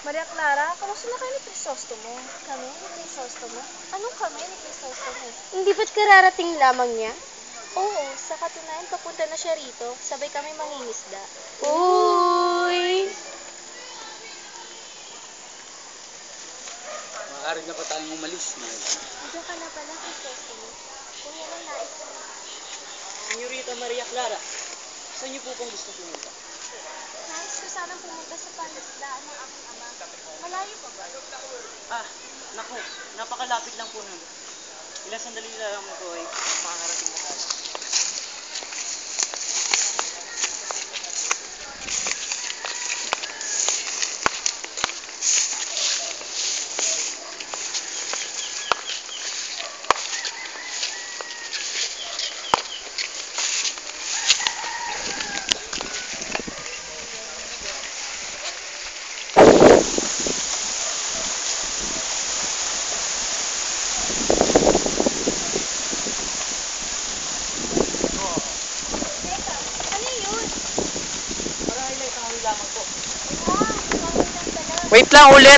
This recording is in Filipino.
Maria Clara, kamusta na kayo ni Crisostomo? Kami ni Crisostomo? Anong kami ni Crisostomo? Hindi ba't kararating lamang niya? Oo, sa katunayan papunta na siya rito. Sabay kami mangingisda. Uy! Maaari na ba tayong umalis, Nay? Diyan ka na pala, Crisostomo. Kung yan ang nais mo. Senyorita Maria Clara, saan niyo po pong gusto pumunta? Nais ko sanang pumunta sa pangisdaan ng aking ama. Malayo pa ba? Naku, napakalapit lang po nun. Ilang sandali lang po ay makakarating na tayo. Teka, ano yun? Marahil ay tanghali lamang po. Wow, sorry lang pala. Wait lang ulit.